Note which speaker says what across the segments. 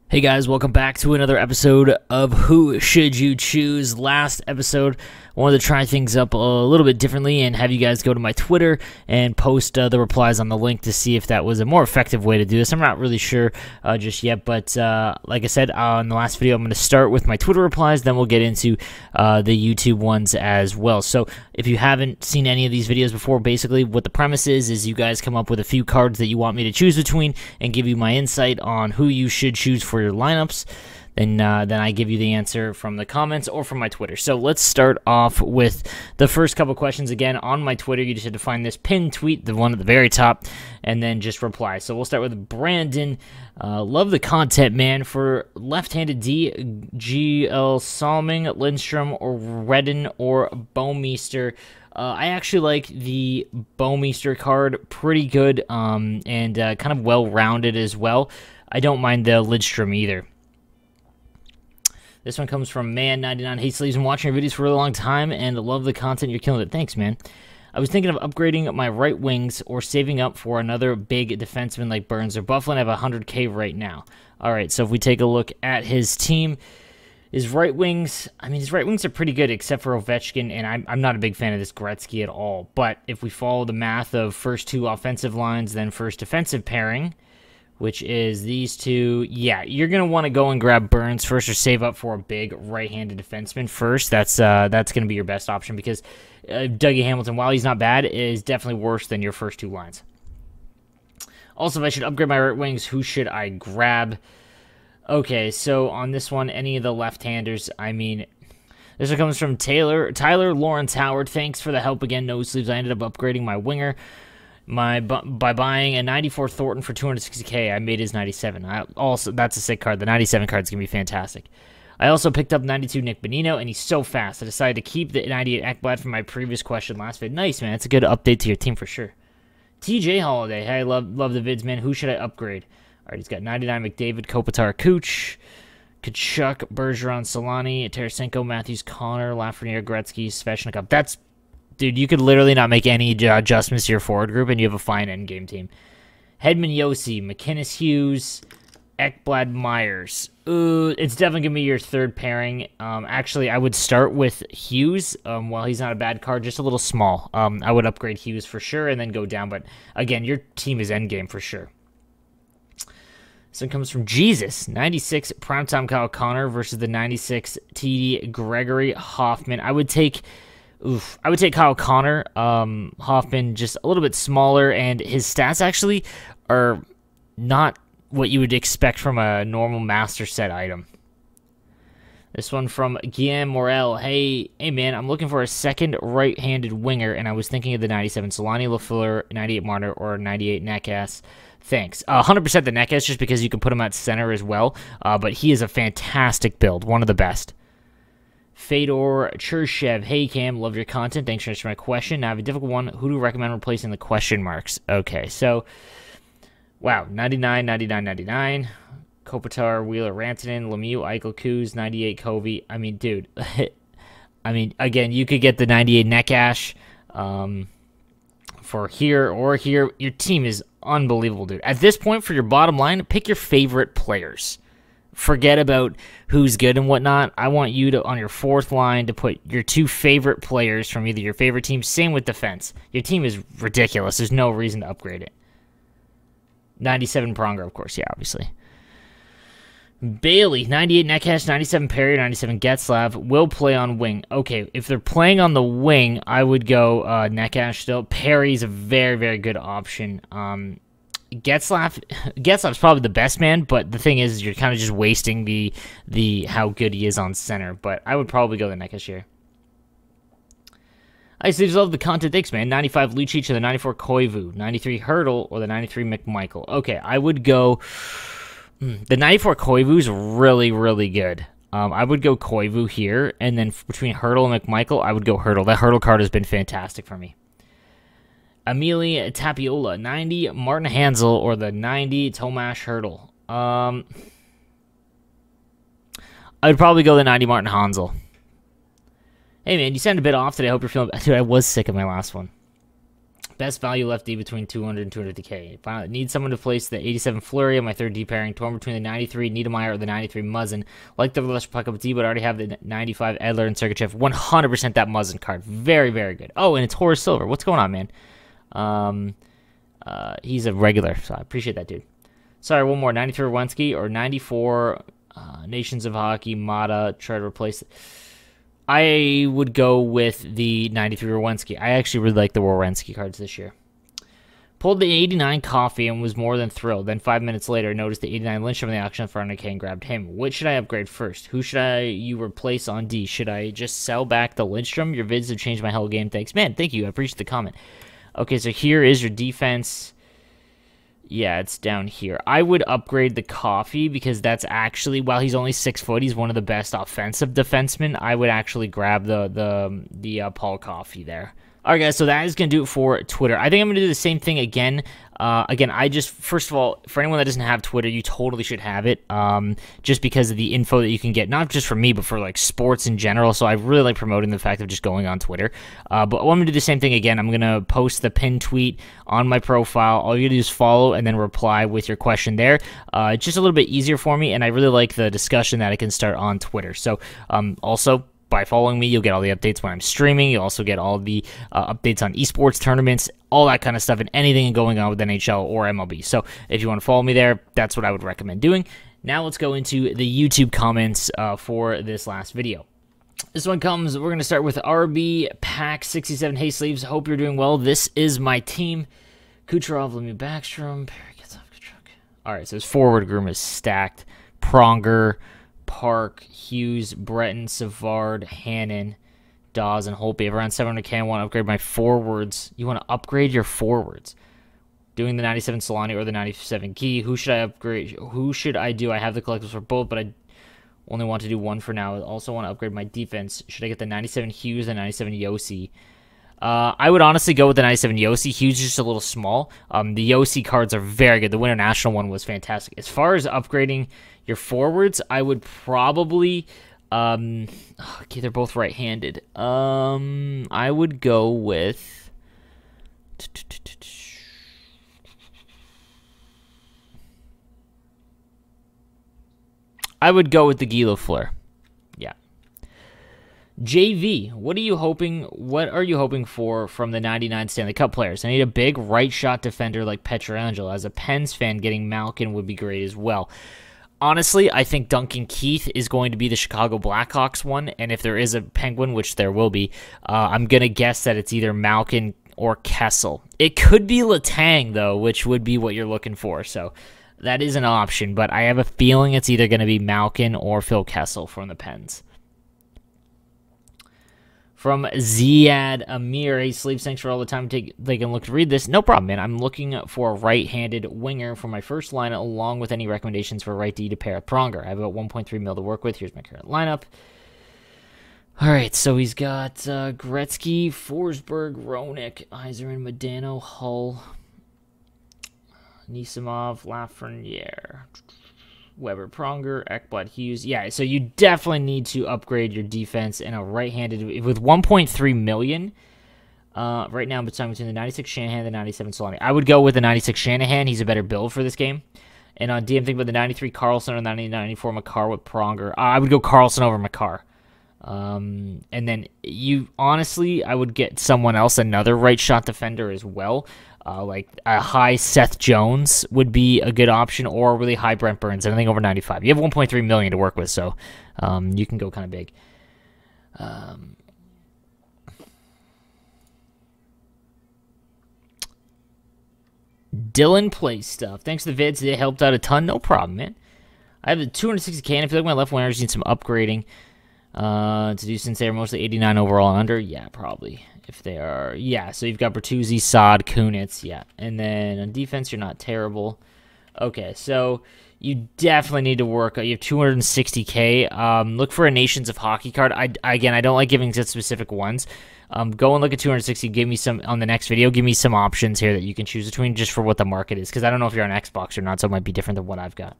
Speaker 1: Hey guys, welcome back to another episode of Who Should You Choose? Last episode, I wanted to try things up a little bit differently and have you guys go to my Twitter and post the replies on the link to see if that was a more effective way to do this. I'm not really sure just yet, but like I said in the last video, I'm going to start with my Twitter replies, then we'll get into the YouTube ones as well. So if you haven't seen any of these videos before, basically what the premise is you guys come up with a few cards that you want me to choose between and give you my insight on who you should choose for your lineups. Then I give you the answer from the comments or from my Twitter. So let's start off with the first couple questions. Again, on my Twitter, you just have to find this pinned tweet, the one at the very top, and then just reply. So we'll start with Brandon. Love the content, man. For left-handed D, GL Salming, Lindstrom, or Redden, or Bowmeister. I actually like the Bowmeister card. Pretty good and kind of well-rounded as well. I don't mind the Lindstrom either. This one comes from Man99. Hey, Sleeves, I'm watching your videos for a really long time and love the content. You're killing it. Thanks, man. I was thinking of upgrading my right wings or saving up for another big defenseman like Burns or Bufflin. I have 100K right now. All right, so if we take a look at his team, his right wings, his right wings are pretty good except for Ovechkin, and I'm not a big fan of this Gretzky at all. But if we follow the math of first two offensive lines, then first defensive pairing, which is these two. Yeah, you're going to want to go and grab Burns first or save up for a big right-handed defenseman first. That's going to be your best option because Dougie Hamilton, while he's not bad, is definitely worse than your first two lines. Also, if I should upgrade my right wings, who should I grab? Okay, so on this one, any of the left-handers, this one comes from Tyler Lawrence Howard. Thanks for the help again, No Sleeves. I ended up upgrading my winger by buying a 94 Thornton for 260K. I made his 97. That's a sick card. The 97 card is going to be fantastic. I also picked up 92 Nick Bonino, and he's so fast. I decided to keep the 98 Ekblad from my previous question last vid. Nice, man. It's a good update to your team for sure. TJ Holiday. Hey, I love the vids, man. Who should I upgrade? All right, he's got 99 McDavid, Kopitar, Kuch, Kachuk, Bergeron, Solani, Tarasenko, Matthews, Connor, Lafreniere, Gretzky, Svechnikov. Dude, you could literally not make any adjustments to your forward group, and you have a fine endgame team. Hedman, Yossi, McInnes, Hughes, Ekblad, Myers. It's definitely going to be your third pairing. Actually, I would start with Hughes. While he's not a bad card, just a little small. I would upgrade Hughes for sure and then go down. But, again, your team is endgame for sure. This one comes from Jesus. 96 Primetime Kyle Connor versus the 96 TD Gregory Hoffman. I would take Kyle Connor. Hoffman just a little bit smaller, and his stats actually are not what you would expect from a normal master set item. This one from Guillaume Morel. Hey man, I'm looking for a second right-handed winger, and I was thinking of the 97 Solani, Lafleur, 98 Marner, or 98 Necas. Thanks. 100% the Necas, just because you can put him at center as well, but he is a fantastic build, one of the best. Fedor Cherchev. Hey, Cam, love your content. Thanks for answering my question. Now I have a difficult one. Who do you recommend replacing the question marks? Okay, so, wow, 99, 99, 99. Kopitar, Wheeler, Rantanen, Lemieux, Eichel, Kuz, 98, Covey. Dude. Again, you could get the 98 Neckash for here or here. Your team is unbelievable, dude. At this point, for your bottom line, pick your favorite players. Forget about who's good and whatnot. I want you to, on your fourth line, to put your two favorite players from either your favorite team. Same with defense. Your team is ridiculous. There's no reason to upgrade it. 97 Pronger, of course. Yeah, obviously. Bailey, 98 Neckash, 97 Perry, 97 Getzlav will play on wing. Okay, if they're playing on the wing, I would go Neckash still. Perry's a very, very good option. Getzlav's probably the best man, but the thing is you're kind of just wasting the how good he is on center. But I would probably go the Neckash here. I just love the content. Thanks, man. 95 Lucic or the 94 Koivu, 93 Hurdle or the 93 McMichael. Okay, I would go. The 94 Koivu is really, really good. I would go Koivu here, and then between Hurdle and McMichael, I would go Hurdle. That Hurdle card has been fantastic for me. Amelia Tapiola, 90 Martin Hansel or the 90 Tomasz Hurdle. I would probably go the 90 Martin Hansel. Hey man, you sound a bit off today. I hope you're feeling better. Dude, I was sick of my last one. Best value lefty between 200 and 250K. Finally, need someone to place the 87 Fleury on my third D pairing. Torn between the 93 Niedermeyer or the 93 Muzzin. Like the Rush Puck Up D, but I already have the 95 Edler and Sergachev. 100% that Muzzin card. Very, very good. Oh, and it's Horace Silver. What's going on, man? He's a regular, so I appreciate that, dude. Sorry, one more. 93 Werenski or 94 Nations of Hockey Mata. Try to replace it. I would go with the 93 Werenski. I actually really like the Werenski cards this year. Pulled the 89 Coffee and was more than thrilled. Then 5 minutes later, noticed the 89 Lindstrom in the auction for 100K and grabbed him. Which should I upgrade first? Who should you replace on D? Should I just sell back the Lindstrom? Your vids have changed my whole game. Thanks. Man, thank you. I appreciate the comment. Okay, so here is your defense. Yeah, it's down here. I would upgrade the Coffee because that's actually, while he's only 6 foot, he's one of the best offensive defensemen. I would actually grab the Paul Coffee there. All right, guys, so that is going to do it for Twitter. I think I'm going to do the same thing again. I just, first of all, for anyone that doesn't have Twitter, you totally should have it, just because of the info that you can get, not just from me, but for, like, sports in general. So I really like promoting the fact of just going on Twitter. But I'm going to do the same thing again. I'm going to post the pinned tweet on my profile. All you got to do is follow and then reply with your question there. It's just a little bit easier for me, and I really like the discussion that I can start on Twitter. So, also, by following me, you'll get all the updates when I'm streaming. You'll also get all the updates on esports tournaments, all that kind of stuff, and anything going on with NHL or MLB. So if you want to follow me there, that's what I would recommend doing. Now let's go into the YouTube comments for this last video. This one comes, we're going to start with RB Pack 67. Hey, Sleeves, hope you're doing well. This is my team. Kucherov, Lemieux, Backstrom, Perry gets off Kachuk. All right, so his forward room is stacked. Pronger, Park, Hughes, Breton, Savard, Hannon, Dawes, and Holtby. If around 700K, I want to upgrade my forwards. You want to upgrade your forwards. Doing the 97 Solani or the 97 Key. Who should I upgrade? Who should I do? I have the collectibles for both, but I only want to do one for now. I also want to upgrade my defense. Should I get the 97 Hughes and 97 Yossi? I would honestly go with the 97 Yossi. Hughes is just a little small. The Yossi cards are very good. The Winter National one was fantastic. As far as upgrading your forwards, I would probably... okay, they're both right-handed. I would go with... I would go with the Guy Lafleur. Yeah. JV, what are you hoping for from the 99 Stanley Cup players? I need a big right shot defender like Pietrangelo. As a Pens fan, getting Malkin would be great as well. Honestly, I think Duncan Keith is going to be the Chicago Blackhawks one, and if there is a Penguin, which there will be, I'm going to guess that it's either Malkin or Kessel. It could be Letang, though, which would be what you're looking for, so that is an option, but I have a feeling it's either going to be Malkin or Phil Kessel from the Pens. From Ziad Amir, hey, Sleeves, thanks for all the time taking a look to read this. No problem, man. I'm looking for a right-handed winger for my first line, along with any recommendations for right D to pair with Pronger. I have about 1.3 mil to work with. Here's my current lineup. All right, so he's got Gretzky, Forsberg, Roenick, Yzerman, Modano, Hull, Nisimov, Lafreniere, Weber, Pronger, Ekblad, Hughes. Yeah, so you definitely need to upgrade your defense in a right-handed with 1.3 million. Right now, I'm between the 96 Shanahan and the 97 Solani. I would go with the 96 Shanahan. He's a better build for this game. And on D, I'm thinking about the 93 Carlson or the 94 Makar with Pronger. I would go Carlson over Makar. And then honestly, I would get someone else, another right shot defender as well. Like a high Seth Jones would be a good option, or a really high Brent Burns, anything over 95. You have 1.3 million to work with, so you can go kind of big. Dylan plays stuff. Thanks to the vids, they helped out a ton. No problem, man. I have the 260K, and I feel like my left wingers need some upgrading to do, since they're mostly 89 overall and under. Yeah, probably. If they are, yeah, so you've got Bertuzzi, Saad, Kunitz, yeah. And then on defense, you're not terrible. Okay, so you definitely need to work. You have 260K. Look for a Nations of Hockey card. Again, I don't like giving such specific ones. Go and look at 260. Give me some, on the next video, give me some options here that you can choose between just for what the market is. Because I don't know if you're on Xbox or not, so it might be different than what I've got.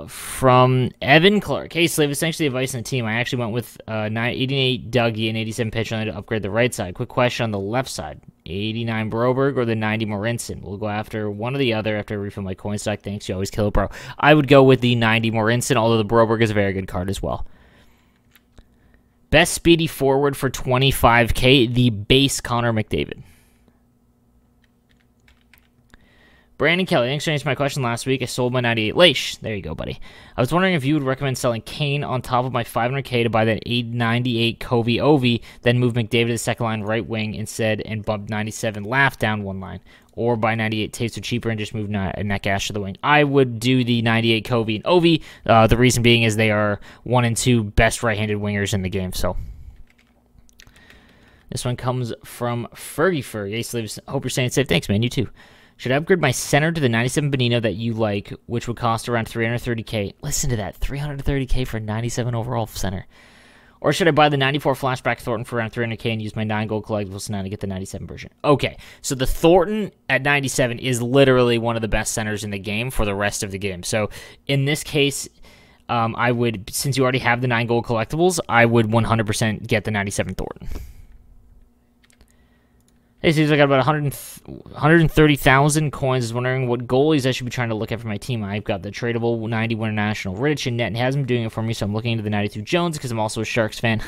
Speaker 1: From Evan Clark. Hey, Slave, essentially advice on the team. I actually went with 88 Dougie and 87 pitch on to upgrade the right side. Quick question on the left side. 89 Broberg or the 90 Morinson? We'll go after one or the other after I refill my coin stack. Thanks, you always kill it, bro. I would go with the 90 Morinson, although the Broberg is a very good card as well. Best speedy forward for 25K, the base Connor McDavid. Brandon Kelly, thanks for answering my question last week. I sold my 98 Leish. There you go, buddy. I was wondering if you would recommend selling Kane on top of my 500K to buy that 898 Kobe Ovi, then move McDavid to the second line right wing instead and bump 97 Laugh down one line. Or buy 98 Taves for cheaper and just move Netcash to the wing. I would do the 98 Kobe and Ovi. The reason being is they are 1 and 2 best right-handed wingers in the game. So this one comes from Fergie Ferg. Hey, Slaves, hope you're staying safe. Thanks, man. You too. Should I upgrade my center to the 97 Bonino that you like, which would cost around 330K? Listen to that, 330K for 97 overall center. Or should I buy the 94 Flashback Thornton for around 300K and use my 9 gold collectibles now to get the 97 version? Okay, so the Thornton at 97 is literally one of the best centers in the game for the rest of the game. So in this case, I would, since you already have the 9 gold collectibles, I would 100% get the 97 Thornton. Hey, Steve, I got about 130,000 coins. I was wondering what goalies I should be trying to look at for my team. I've got the tradable 91 International Rittich in net, and he hasn't been doing it for me, so I'm looking into the 92 Jones because I'm also a Sharks fan.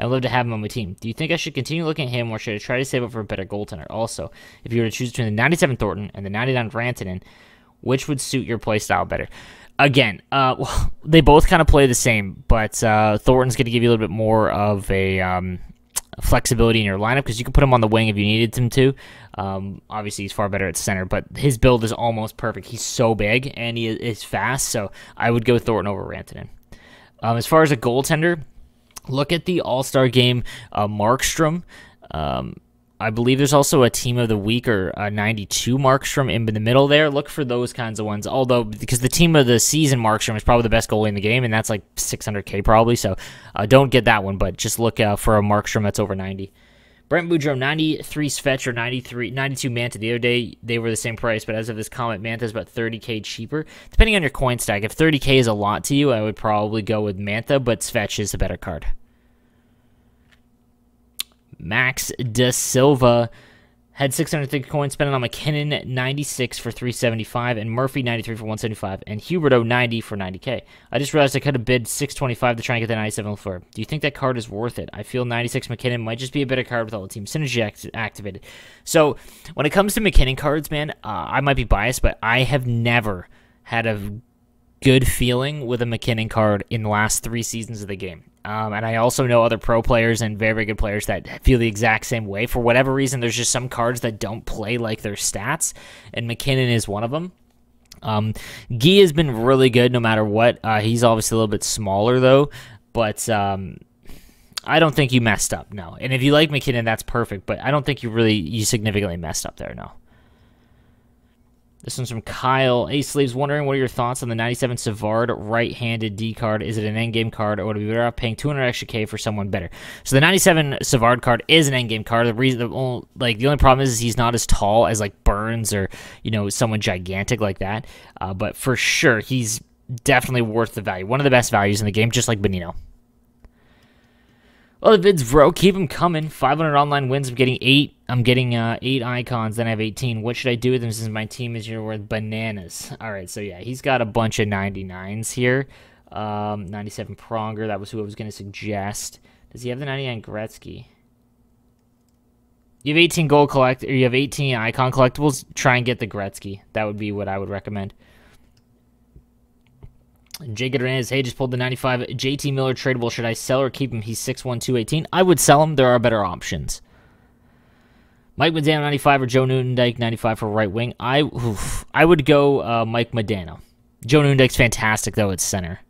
Speaker 1: I'd love to have him on my team. Do you think I should continue looking at him, or should I try to save up for a better goaltender? Also, if you were to choose between the 97 Thornton and the 99 Rantanen, which would suit your play style better? Again, they both kind of play the same, but Thornton's going to give you a little bit more of a flexibility in your lineup because you can put him on the wing if you needed him to. Obviously, he's far better at center, but his build is almost perfect. He's so big and he is fast, so I would go Thornton over Rantanen. As far as a goaltender, look at the All-Star Game Markstrom. I believe there's also a Team of the Week or 92 Markstrom in the middle there. Look for those kinds of ones. Although, because the Team of the Season Markstrom is probably the best goalie in the game, and that's like 600K probably, so don't get that one, but just look for a Markstrom that's over 90. Brent Boudreau, 93 Svetch or 92 Manta. The other day, they were the same price, but as of this comment, Manta is about 30K cheaper. Depending on your coin stack, if 30K is a lot to you, I would probably go with Manta, but Svetch is a better card. Max De Silva had 650 coins spent on McKinnon, 96 for 375, and Murphy, 93 for 175, and Huberto, 90 for 90K. I just realized I could have bid 625 to try and get the 97 floor. Do you think that card is worth it? I feel 96 McKinnon might just be a better card with all the team synergy activated. So when it comes to McKinnon cards, man, I might be biased, but I have never had a good feeling with a McKinnon card in the last 3 seasons of the game. And I also know other pro players and very, very good players that feel the exact same way. For whatever reason, there's just some cards that don't play like their stats, and McKinnon is one of them. Guy has been really good no matter what. He's obviously a little bit smaller, though, but I don't think you messed up, no. And if you like McKinnon, that's perfect, but I don't think you significantly messed up there, no. This one's from Kyle. Hey, Sleeves, wondering what are your thoughts on the 97 Savard right-handed D card? Is it an endgame card, or would it be better off paying 200 extra K for someone better? So the 97 Savard card is an endgame card. The only problem is he's not as tall as like Burns or someone gigantic like that. But for sure, he's definitely worth the value. One of the best values in the game, just like Bonino. Well, the vids, bro, keep them coming. 500 online wins. I'm getting 8. I'm getting 8 icons. Then I have 18. What should I do with them since my team is worth bananas? All right, so yeah, he's got a bunch of 99s here. 97 Pronger. That was who I was going to suggest. Does he have the 99 Gretzky? You have 18 gold collect, or you have 18 icon collectibles. Try and get the Gretzky. That would be what I would recommend. Jake Hernandez, hey, just pulled the 95 JT Miller tradable. Should I sell or keep him? He's 6'1", 218. I would sell him. There are better options. Mike Modano, 95, or Joe Newton-Dyke, 95 for right wing. I would go Mike Modano. Joe Newton-Dyke's fantastic, though, at center.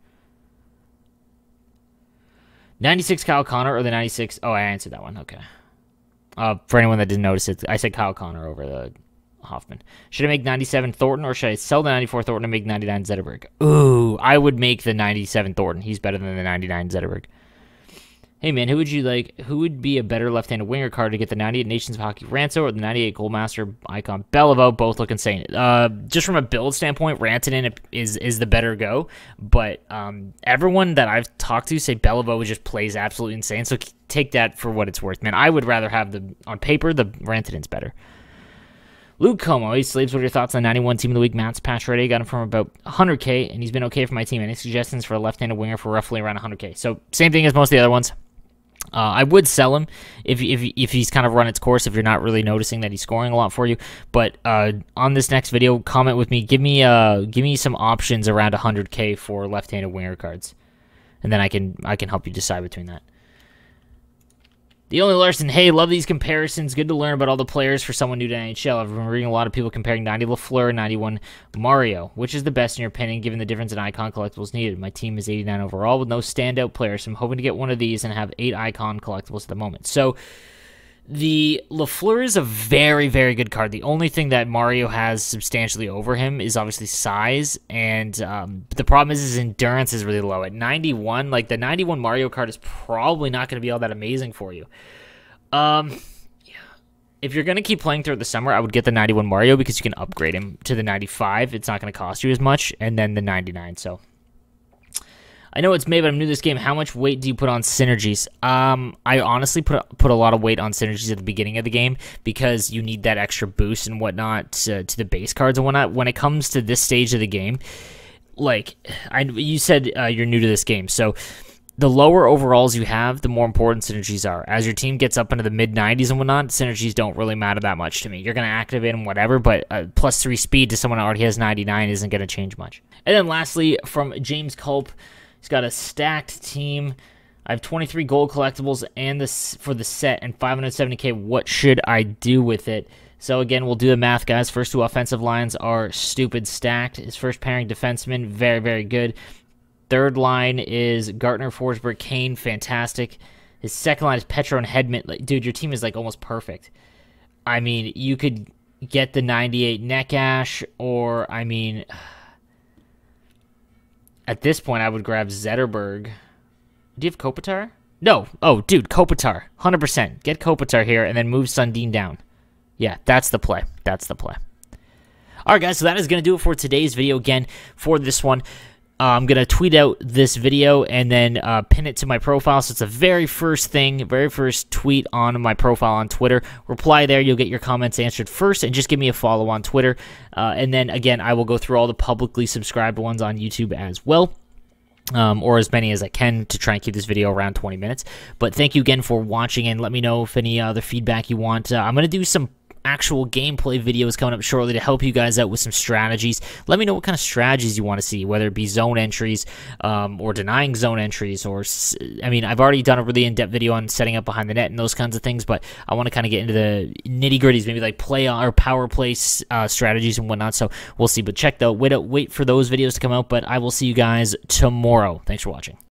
Speaker 1: 96 Kyle Connor or the 96... Oh, I answered that one. Okay. For anyone that didn't notice it, I said Kyle Connor over the Hoffman. Should I make 97 Thornton, or should I sell the 94 Thornton and make 99 Zetterberg? Ooh, I would make the 97 Thornton. He's better than the 99 Zetterberg. Hey man, who would be a better left-handed winger card to get the 98 Nations of Hockey Rantanen or the 98 Goldmaster icon Beliveau? Both look insane. Just from a build standpoint, Rantanen is the better go, but everyone that I've talked to say Beliveau just plays absolutely insane, so take that for what it's worth, man. I would rather have on paper, the Rantanen's better. Luke Como, he sleeps. What are your thoughts on 91 Team of the Week? Matt's patch ready. Got him from about 100K, and he's been okay for my team. Any suggestions for a left-handed winger for roughly around 100K? So same thing as most of the other ones. I would sell him if he's kind of run its course, if you're not really noticing that he's scoring a lot for you. But on this next video, comment with me. Give me some options around 100K for left-handed winger cards, and then I can help you decide between that. The Only Larson, hey, love these comparisons. Good to learn about all the players for someone new to NHL. I've been reading a lot of people comparing 90 Lafleur and 91 Mario. Which is the best in your opinion, given the difference in icon collectibles needed? My team is 89 overall with no standout players, so I'm hoping to get one of these and have 8 icon collectibles at the moment. So, the Lafleur is a very, very good card. The only thing that Mario has substantially over him is obviously size, and the problem is his endurance is really low. At 91, like the 91 Mario card is probably not going to be all that amazing for you. If you're going to keep playing throughout the summer, I would get the 91 Mario because you can upgrade him to the 95. It's not going to cost you as much, and then the 99, so... I know it's May, but I'm new to this game. How much weight do you put on synergies? I honestly put a lot of weight on synergies at the beginning of the game because you need that extra boost and whatnot to the base cards and whatnot. When it comes to this stage of the game, like you said, you're new to this game, so the lower overalls you have, the more important synergies are. As your team gets up into the mid-90s and whatnot, synergies don't really matter that much to me. You're going to activate them, whatever, but +3 speed to someone who already has 99 isn't going to change much. And then lastly, from James Culp, he's got a stacked team. I have 23 gold collectibles and for the set and 570K. What should I do with it? So again, we'll do the math, guys. First 2 offensive lines are stupid stacked. His first pairing defenseman, very, very good. Third line is Gartner, Forsberg, Kane, fantastic. His second line is Petro and Hedman. Like, dude, your team is like almost perfect. I mean, you could get the 98 Neckash, or I mean... At this point, I would grab Zetterberg. Do you have Kopitar? No. Oh, dude, Kopitar. 100%. Get Kopitar here and then move Sundin down. Yeah, that's the play. That's the play. All right, guys, so that is going to do it for today's video. Again, for this one, I'm going to tweet out this video and then pin it to my profile. So it's the very first thing, very first tweet on my profile on Twitter. Reply there. You'll get your comments answered first, and just give me a follow on Twitter. And then, again, I will go through all the publicly subscribed ones on YouTube as well. Or as many as I can to try and keep this video around 20 minutes. But thank you again for watching, and let me know if any other feedback you want. I'm going to do some actual gameplay videos coming up shortly to help you guys out with some strategies. Let me know what kind of strategies you want to see, whether it be zone entries or denying zone entries, or I mean, I've already done a really in-depth video on setting up behind the net and those kinds of things, but I want to kind of get into the nitty-gritties, maybe like play or power play strategies and whatnot. So we'll see. But wait for those videos to come out. But I will see you guys tomorrow. Thanks for watching.